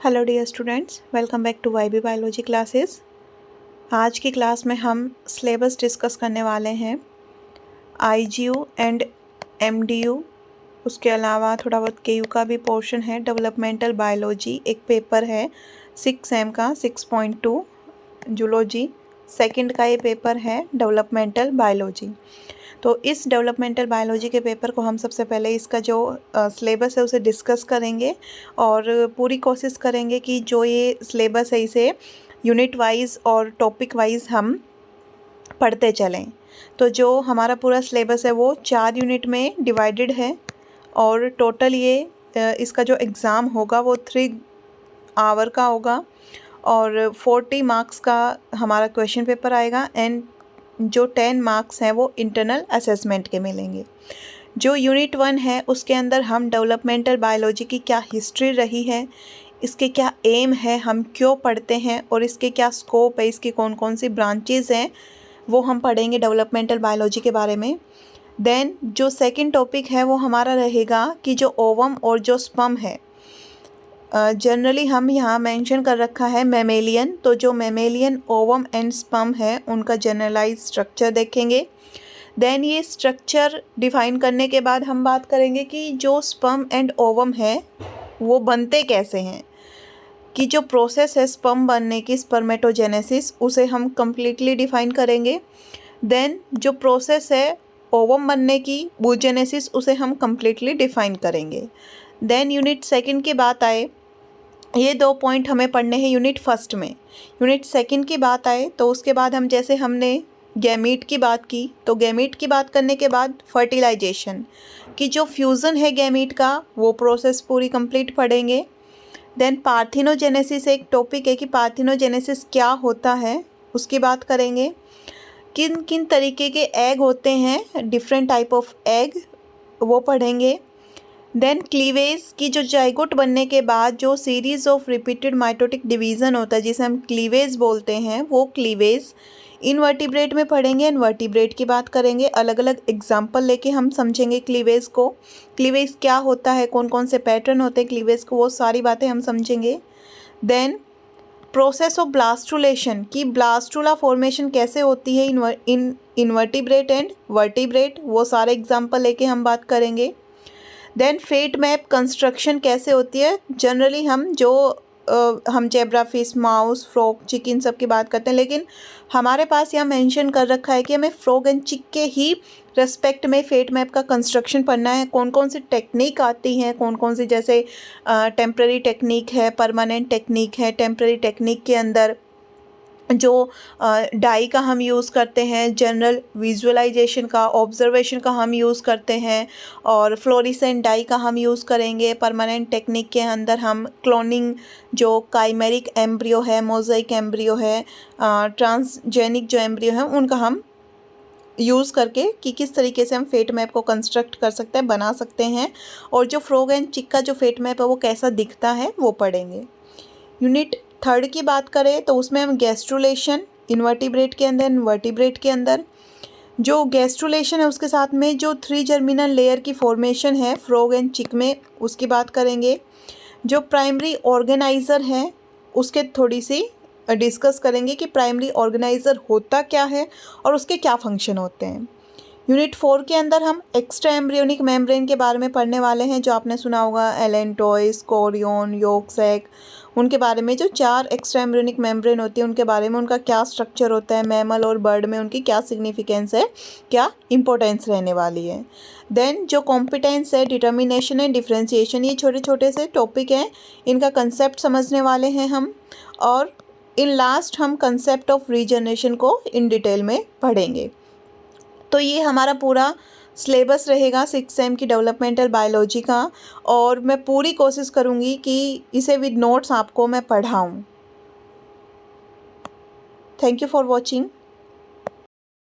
Hello dear students, welcome back to YB biology classes. आज की class में हम सिलेबस डिस्कस करने वाले हैं आईजीयू एंड एमडीयू। उसके अलावा थोड़ा बहुत केयू का भी पोर्शन है। डेवलपमेंटल बायोलॉजी एक पेपर है 6 का 6.2 जूलॉजी। सेकंड का ये पेपर है डेवलपमेंटल बायोलॉजी। तो इस डेवलपमेंटल बायोलॉजी के पेपर को हम सबसे पहले इसका जो सिलेबस है उसे डिस्कस करेंगे और पूरी कोशिश करेंगे कि जो ये सिलेबस है इसे यूनिट वाइज और टॉपिक वाइज हम पढ़ते चलें। तो जो हमारा पूरा सिलेबस है वो 4 यूनिट में डिवाइडेड है और टोटल ये इसका जो एग्ज़ाम होगा वो 3 आवर का होगा और 40 मार्क्स का हमारा क्वेश्चन पेपर आएगा एंड जो 10 मार्क्स हैं वो इंटरनल असेसमेंट के मिलेंगे। जो यूनिट 1 है उसके अंदर हम डेवलपमेंटल बायोलॉजी की क्या हिस्ट्री रही है, इसके क्या एम है, हम क्यों पढ़ते हैं और इसके क्या स्कोप है, इसकी कौन कौन सी ब्रांचेज़ हैं, वो हम पढ़ेंगे डेवलपमेंटल बायोलॉजी के बारे में। देन जो सेकंड टॉपिक है वो हमारा रहेगा कि जो ओवम और जो स्पर्म है, जनरली हम यहाँ मेंशन कर रखा है मेमेलियन। तो जो मेमेलियन ओवम एंड स्पर्म है उनका जनरलाइज स्ट्रक्चर देखेंगे। देन ये स्ट्रक्चर डिफाइन करने के बाद हम बात करेंगे कि जो स्पर्म एंड ओवम है वो बनते कैसे हैं, कि जो प्रोसेस है स्पर्म बनने की स्पर्मेटोजेनेसिस उसे हम कम्प्लीटली डिफाइन करेंगे। देन जो प्रोसेस है ओवम बनने की बूजेनेसिस उसे हम कम्प्लीटली डिफाइन करेंगे। देन यूनिट सेकंड की बात आए, ये 2 पॉइंट हमें पढ़ने हैं यूनिट फर्स्ट में। यूनिट सेकंड की बात आए तो उसके बाद हम जैसे हमने गैमीट की बात की, तो गैमीट की बात करने के बाद फर्टिलाइजेशन की जो फ्यूज़न है गैमीट का वो प्रोसेस पूरी कंप्लीट पढ़ेंगे। देन पार्थिनोजेनेसिस एक टॉपिक है कि पार्थिनोजेनेसिस क्या होता है उसकी बात करेंगे। किन किन तरीके के एग होते हैं, डिफरेंट टाइप ऑफ एग, वो पढ़ेंगे। देन क्लीवेज की जो जाइगोट बनने के बाद जो series of repeated mitotic division होता है जिसे हम क्लीवेज बोलते हैं, वो क्लीवेज इनवर्टिब्रेट में पढ़ेंगे। इनवर्टिब्रेट की बात करेंगे, अलग अलग एग्जाम्पल लेके हम समझेंगे क्लीवेज को, क्लीवेज क्या होता है, कौन कौन से पैटर्न होते हैं क्लीवेज को, वो सारी बातें हम समझेंगे। देन प्रोसेस ऑफ ब्लास्टुलेशन की ब्लास्टुला फॉर्मेशन कैसे होती है इन इनवर्टिब्रेट एंड वर्टिब्रेट, वो सारे एग्जाम्पल लेके हम बात करेंगे। देन फेट मैप कंस्ट्रक्शन कैसे होती है, जनरली हम जेब्रा फिश, माउस, फ्रॉग, चिक इन सब की बात करते हैं, लेकिन हमारे पास यहाँ मेंशन कर रखा है कि हमें फ्रॉग एंड चिक के ही रेस्पेक्ट में फेट मैप का कंस्ट्रक्शन पढ़ना है। कौन कौन सी टेक्निक आती हैं, कौन कौन सी, जैसे टेम्प्रेरी टेक्निक है, परमानेंट टेक्निक है। टेम्प्रेरी टेक्निक के अंदर जो डाई का हम यूज़ करते हैं, जनरल विजुअलाइजेशन का, ऑब्जर्वेशन का हम यूज़ करते हैं और फ्लोरिसेंट डाई का हम यूज़ करेंगे। परमानेंट टेक्निक के अंदर हम क्लोनिंग, जो काइमेरिक एम्ब्रियो है, मोज़ाइक एम्ब्रियो है, ट्रांसजेनिक जो एम्ब्रियो है उनका हम यूज़ करके कि किस तरीके से हम फेट मैप को कंस्ट्रक्ट कर सकते हैं, बना सकते हैं, और जो फ्रॉग एंड चिक का जो फेट मैप है वो कैसा दिखता है वो पढ़ेंगे। यूनिट थर्ड की बात करें तो उसमें हम गैस्ट्रुलेशन, इनवर्टिब्रेट के अंदर, इनवर्टिब्रेट के अंदर जो गैस्ट्रुलेशन है उसके साथ में जो 3 जर्मिनल लेयर की फॉर्मेशन है फ्रॉग एंड चिक में उसकी बात करेंगे। जो प्राइमरी ऑर्गेनाइज़र है उसके थोड़ी सी डिस्कस करेंगे कि प्राइमरी ऑर्गेनाइज़र होता क्या है और उसके क्या फंक्शन होते हैं। यूनिट 4 के अंदर हम एक्स्ट्रा एम्ब्रियोनिक मेम्ब्रेन के बारे में पढ़ने वाले हैं, जो आपने सुना होगा एलेंटॉइस, कोरियन, योक सैक, उनके बारे में। जो 4 एक्स्ट्रा एम्ब्रियोनिक मेम्ब्रेन होती है उनके बारे में, उनका क्या स्ट्रक्चर होता है, मैमल और बर्ड में उनकी क्या सिग्निफिकेंस है, क्या इंपॉर्टेंस रहने वाली है। देन जो कॉम्पिटेंस है, डिटर्मिनेशन एंड डिफ्रेंशिएशन, ये छोटे छोटे से टॉपिक हैं, इनका कंसेप्ट समझने वाले हैं हम। और इन लास्ट हम कंसेप्ट ऑफ रीजनरेशन को इन डिटेल में पढ़ेंगे। तो ये हमारा पूरा सिलेबस रहेगा 6 सेम की डेवलपमेंटल बायोलॉजी का, और मैं पूरी कोशिश करूँगी कि इसे विद नोट्स आपको मैं पढ़ाऊँ। Thank you for watching.